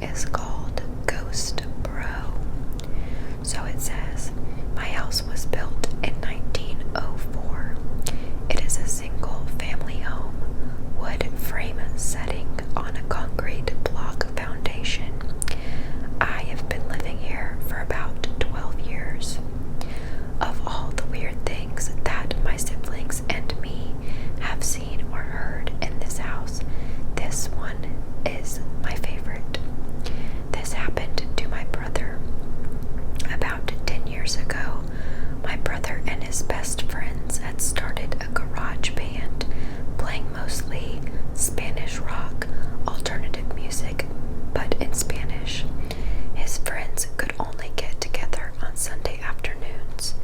is called Ghost Bro. So it says, my house was built in 1904. It is a single family home, wood frame setting on a concrete block foundation. I have been living here for about 12 years. Of all the weird things that my siblings and me have seen or heard in this house, this one is my favorite. This happened to my brother. About 10 years ago, my brother and his best friends had started a garage band playing mostly Spanish rock, alternative music, but in Spanish. His friends could only get together on Sunday afternoons.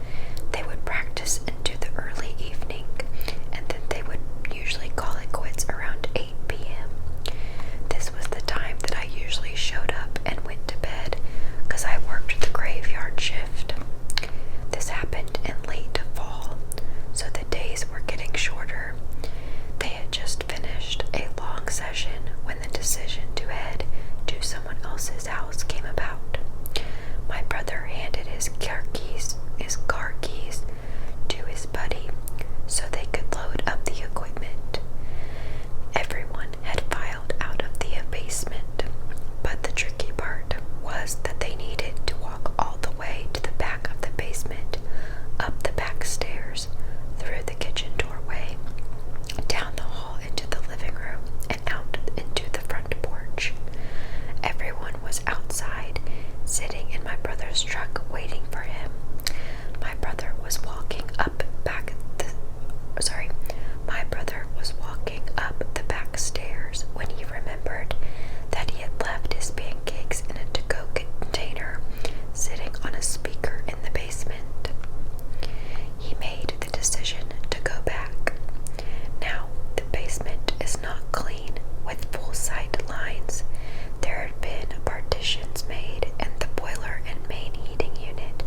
They would practice into the early evening, and then they would usually call it quits around 8 p.m. This was the time that I usually showed up and went to bed because I worked the graveyard shift. This happened in late fall, so the days were getting shorter. They had just finished a long session when the decision to head to someone else's house came about. My brother handed his car keys to his buddy so they could load up the equipment. Everyone had filed out of the basement, but the tricky part was that they needed to walk all the way to the back of the basement, up the back stairs, through the kitchen doorway, down the hall into the living room, and out into the front porch. Everyone was outside, sitting in my brother's truck waiting for him. My brother was walking up the back stairs when he remembered that he had left his pancakes in a to-go container sitting on a speaker in the basement. He made the decision to go back. Now, the basement is not clean with full sight lines. There had been partitions made, and the boiler and main heating unit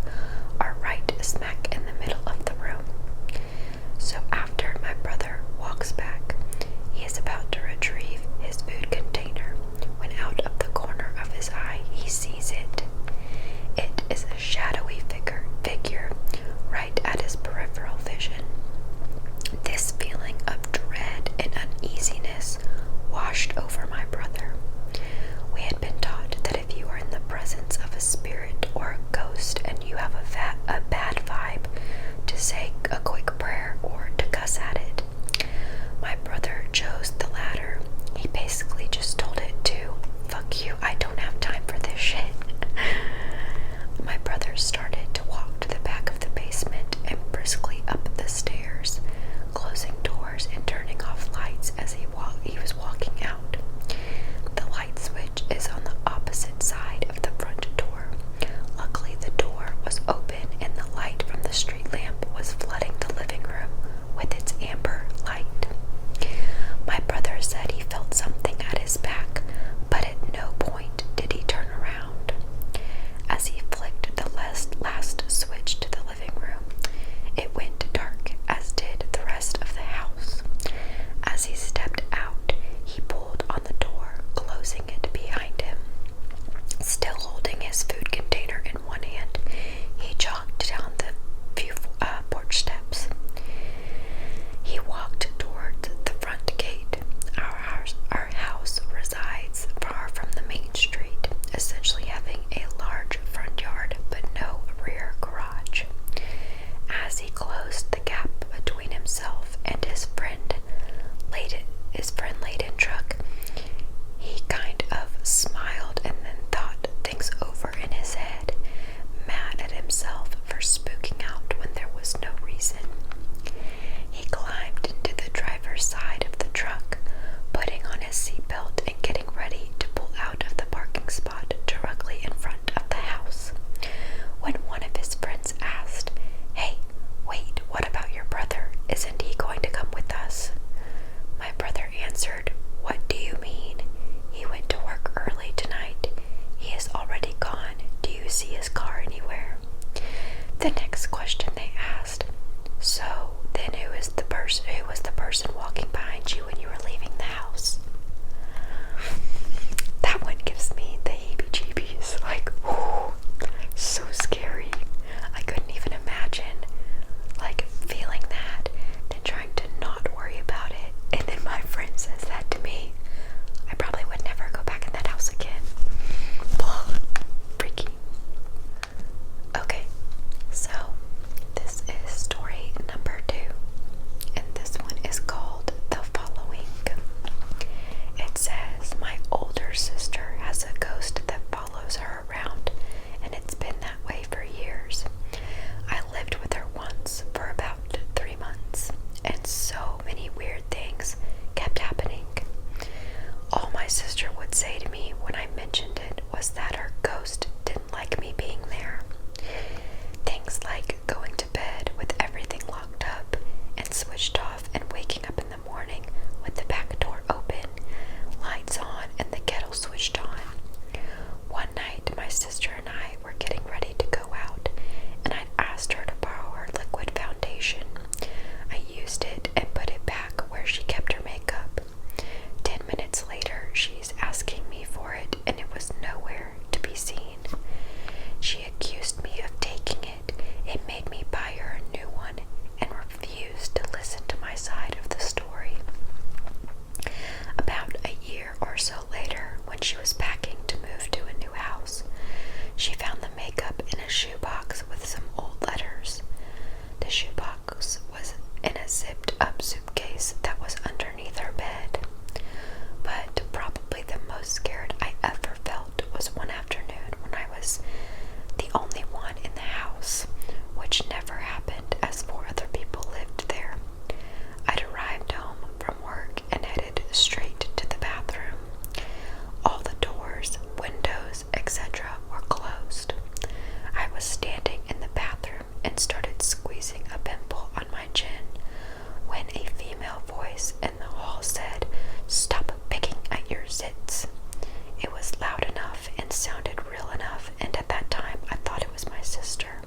and sounded real enough, and at that time I thought it was my sister.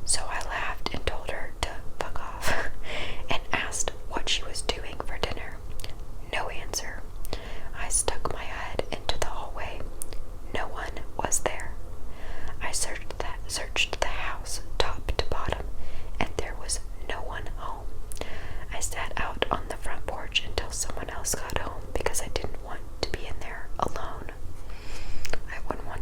So I laughed and told her to fuck off and asked what she was doing for dinner. No answer. I stuck my head into the hallway. No one was there. I searched the house top to bottom, and there was no one home. I sat out on the front porch until someone else got home because I didn't want to be in there alone. I wouldn't want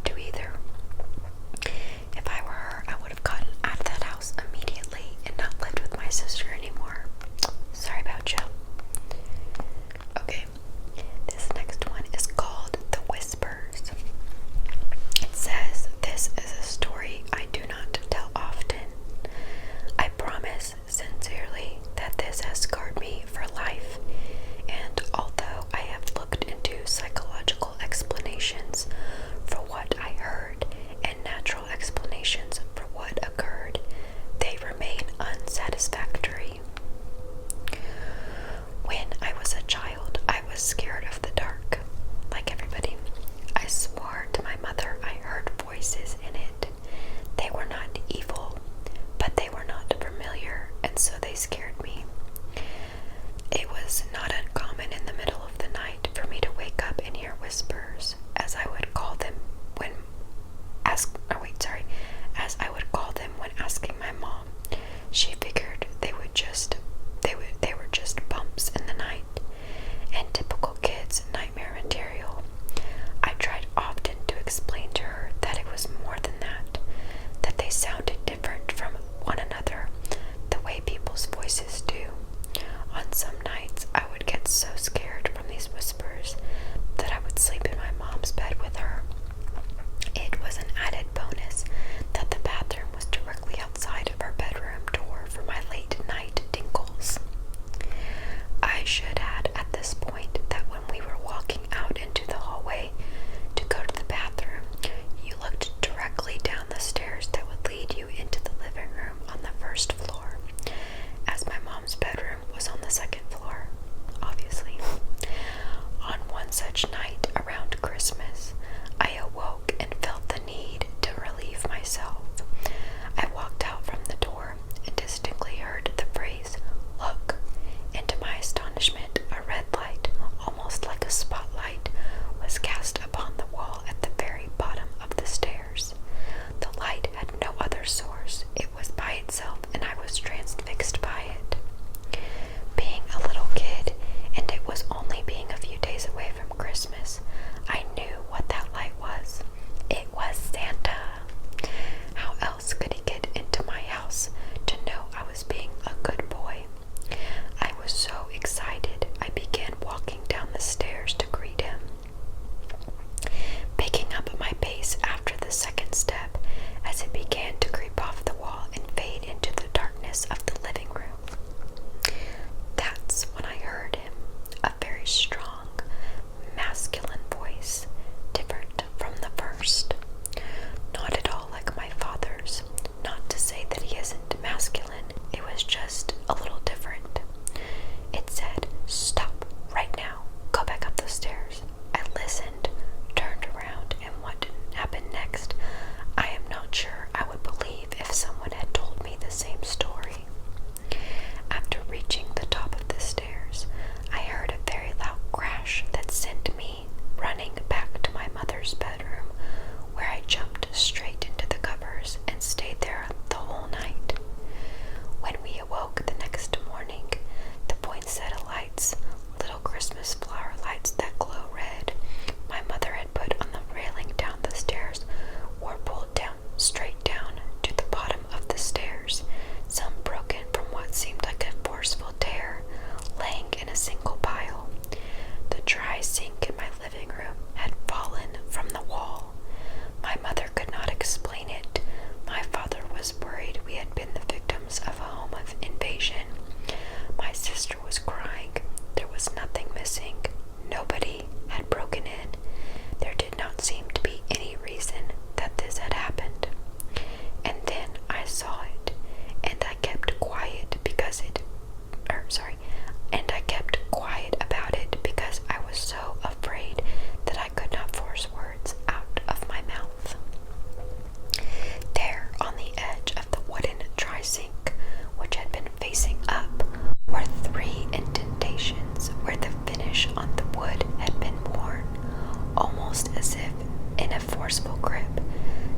almost as if in a forceful grip.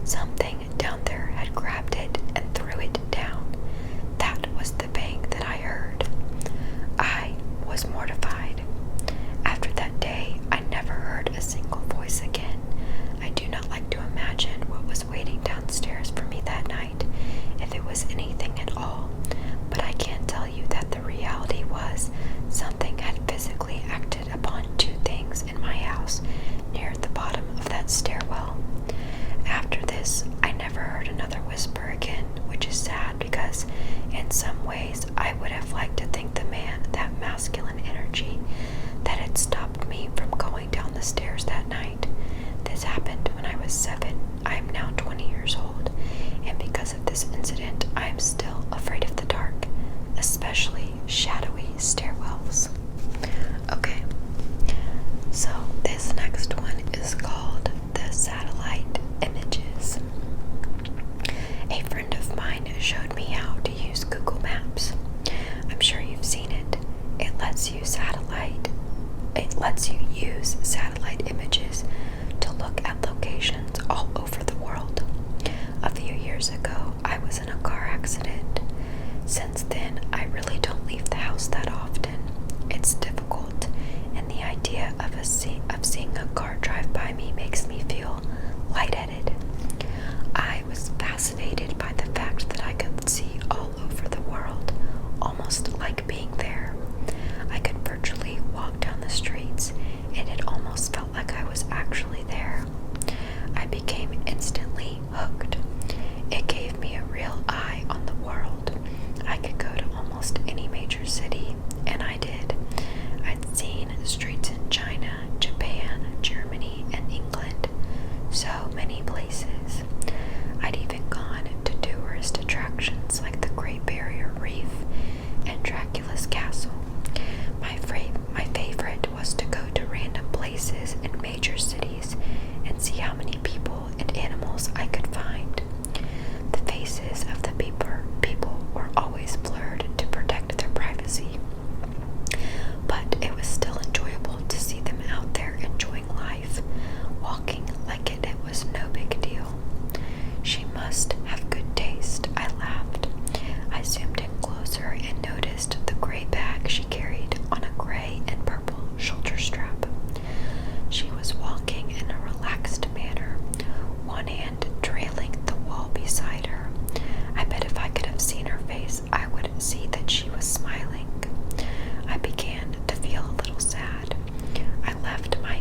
Something down there had grabbed it and threw it down. That was the bang that I heard. I was mortified. After that day, I never heard a single voice again. I do not like to imagine what was waiting downstairs for me that night, if it was anything at all, but I can tell you that the reality was something had physically acted upon two things in my house near the bottom of that stairwell. After this, I never heard another whisper again, which is sad because in some ways I would have liked to think the man, that masculine energy that had stopped me from going down the stairs that night. This happened when I was 7. I am now 20 years old, and because of this incident, I am still afraid of the dark, especially shadowy stairwells. Okay, so this next one is called the satellite images. A friend of mine showed me how to use Google Maps. I'm sure you've seen it. It lets you use satellite images to look at locations all over the world. A few years ago, I was in a car accident. Since then, I really don't leave the house that often. It's difficult, and the idea of seeing a car drive by me makes me feel lightheaded. I was fascinated by the fact that I could see all over the world, almost like being there. I could virtually walk down the streets, and it almost felt like I was actually there. I became instantly hooked. It gave me a real eye on the world. I could go to almost any major city, and I did. I'd seen streets in China, Japan, Germany, and England. So many places. I'd even gone to tourist attractions like the Great Barrier Reef and Dracula's Castle. My favorite was to go to random places in major cities and see how many people and animals I could find. The faces of the people were always blurred to protect their privacy, but it was still enjoyable to see them out there enjoying life, walking like it was no big deal. She must have good taste, I laughed. I zoomed in closer and noticed the gray bag she carried on a gray and purple shoulder strap. She was walking in a relaxed manner, one hand trailing the wall beside her. I bet if I could have seen her face, I would see that she was smiling. I began to feel a little sad. I let my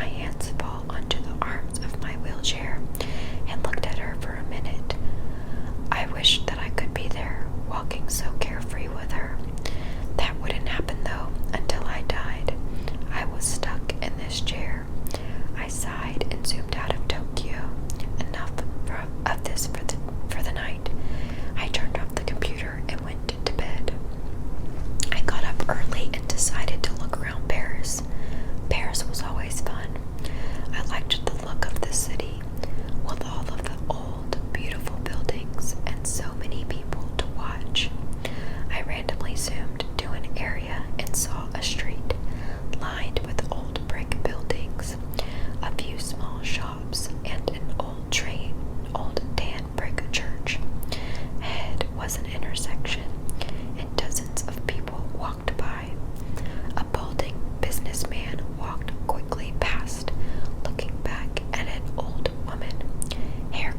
hands fall onto the arms of my wheelchair and looked at her for a minute. I wished that I could be there, walking so carefree with her. That wouldn't happen though until I died. I was stuck in this chair. I sighed and zoomed out of Tokyo. Enough of this for the night. I turned off the computer and went to bed. I got up early and decided to look around Paris. Paris was always fun. I liked the look of the city, with all of the old, beautiful buildings and so many people to watch. I randomly zoomed to an area and saw a street lined with old brick buildings, a few small shops, and an old tan brick church. Ahead was an intersection, and dozens of people walked by. A balding businessman walked quickly past, looking back at an old woman, hair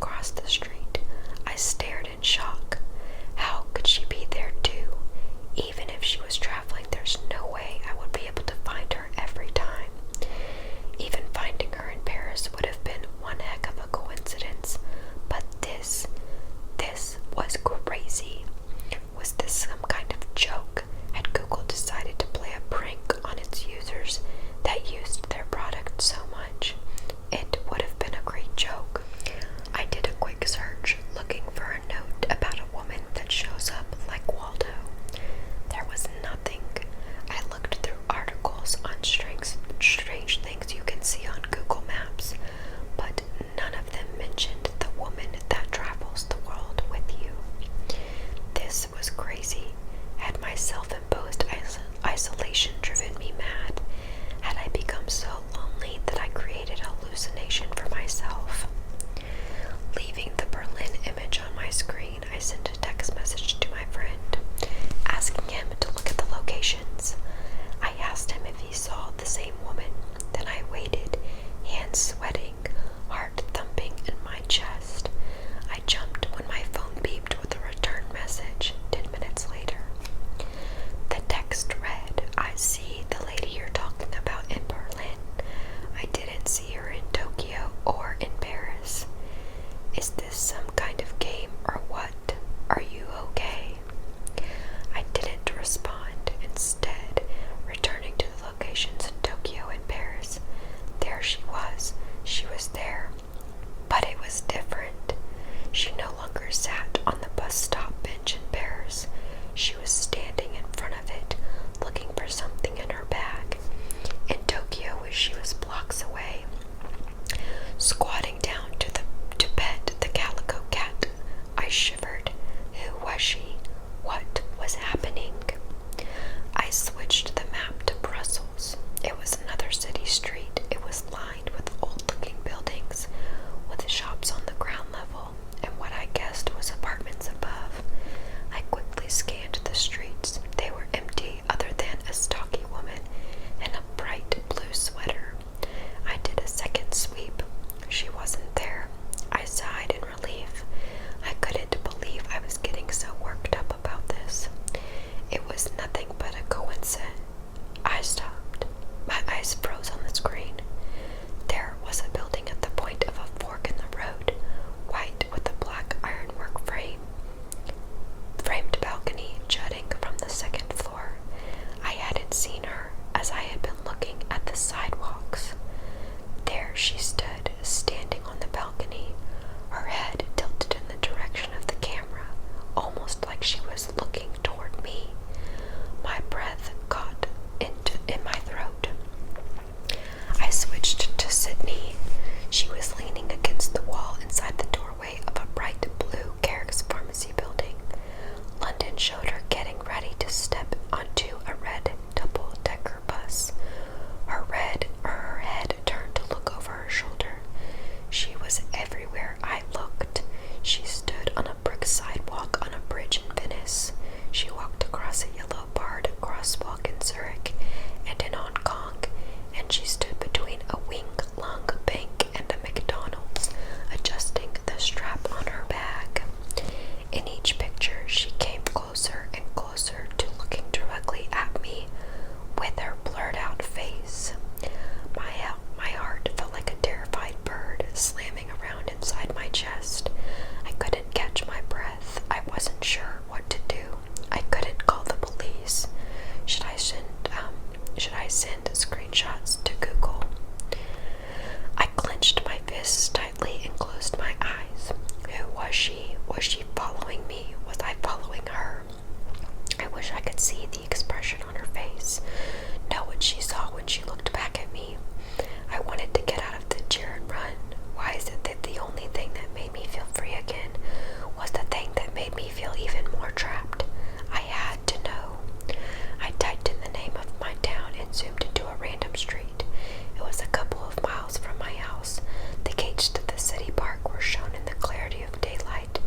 across the street. I stared in shock. How could she be there too? Even if she was traveling, there's no way I would be able to find her every time. Even finding her in Paris would have been one heck of a coincidence. But this was crazy. Was this some kind of joke? Had Google decided to play a prank on its users that used their product so much? It would have been a great joke. I did a quick search looking for a note about a woman that shows up like Waldo. There was nothing. I looked through articles on strange things you can see on Google Maps, but none of them mentioned the woman that travels the world with you. This was crazy. Had my self-imposed isolation driven me mad? Had I become so lonely that I created a hallucination for myself? Leaving the Berlin image on my screen, I sent a text message to my friend, asking him to look at the locations. I asked him if he saw the same woman. Then I waited, hands sweating, heart thumping in my chest. I jumped when my phone beeped with a return message 10 minutes later. The text read, "I see the lady you're talking about in Berlin. I didn't see her in Tokyo or in Paris. Is this some kind of game or what? Are you okay?" I didn't respond, instead returning to the locations in Tokyo and Paris. There she was. She was there. But it was different. She no longer sat on the bus stop bench in Paris. She was standing in front of it, looking for something in her bag. In Tokyo, she was blocks away, squatting down to pet the calico cat. I shivered. Who was she? What was happening? I switched the map to Brussels. It was another city street. It was lined with old-looking buildings, with shops on the ground level, and what I guessed was apartments above. I quickly scanned the streets. They were empty other than a stocky woman in a bright blue sweater. I did a second sweep. She wasn't there. I sighed in relief. I couldn't believe I was getting so worked up about this. It was nothing but a coincidence. I stopped. My eyes froze on the screen. There was a building at the point of a fork in the road, white with a black ironwork framed balcony jutting from the second floor. I hadn't seen her, as I had been looking at the sidewalks. There she stood, standing on the balcony, her head tilted in the direction of the camera, almost like she was looking toward me. My breath caught in my throat. I switched to Sydney. She was leaning against the wall inside the doorway of a bright blue Carrick's pharmacy building. London showed her getting ready to step onto a red double-decker bus. Her head turned to look over her shoulder. She was everywhere I looked. She stood on a brick sidewalk on a bridge in Venice. She walked across a yellow-barred crosswalk in Zurich and in Hong Kong, and she stood between a Wing-Lung bank and a McDonald's, adjusting the strap on her bag. In each picture, she came closer and closer to looking directly at me with her blurred-out face. My heart felt like a terrified bird slamming around inside my chest. I couldn't catch my breath. I wasn't sure what to do. I couldn't call the police. Should I send screenshots to Google? I clenched my fists tightly and closed my eyes. Who was she? Was she following me? Was I following her? I wish I could see the expression on her face, know what she saw when she looked back at me. I wanted to get out of the chair and run. Why is it that the only thing that made me feel free again was the thing that made me feel even more trapped? I had to know. I typed in the name of my town and zoomed into a random street. It was a couple of miles from my house. The gates to the city park were shown in the clarity of daylight,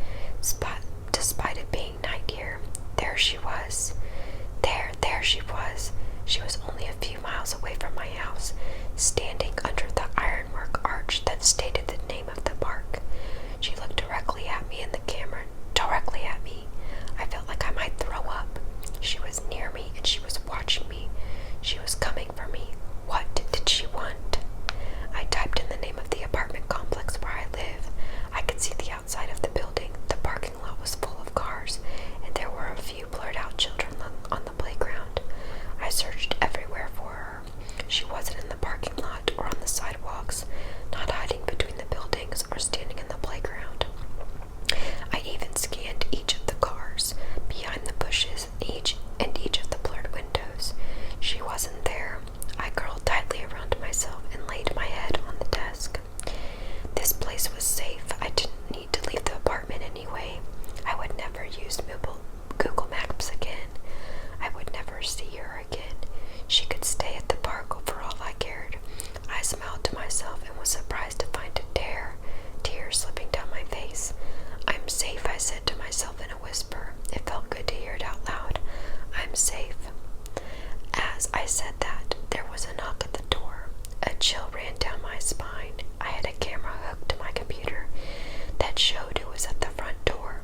was at the front door,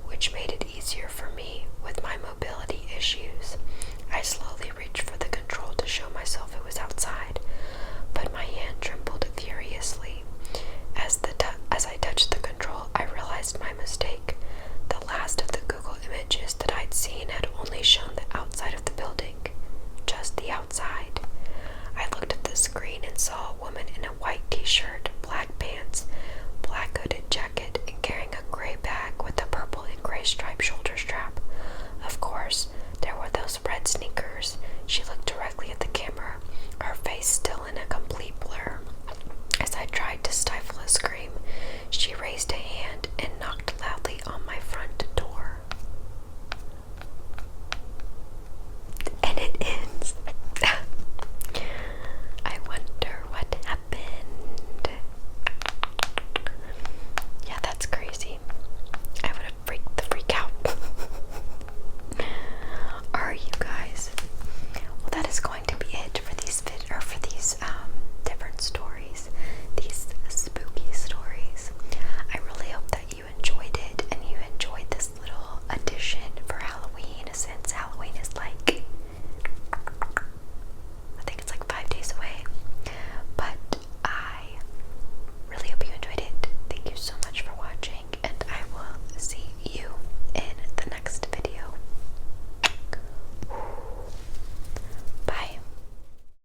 which made it easier for me with my mobility issues. I slowly reached for the control to show myself it was outside, but my hand trembled furiously. As I touched the control, I realized my mistake. The last of the Google images that I'd seen had only shown the outside of the building, just the outside. I looked at the screen and saw a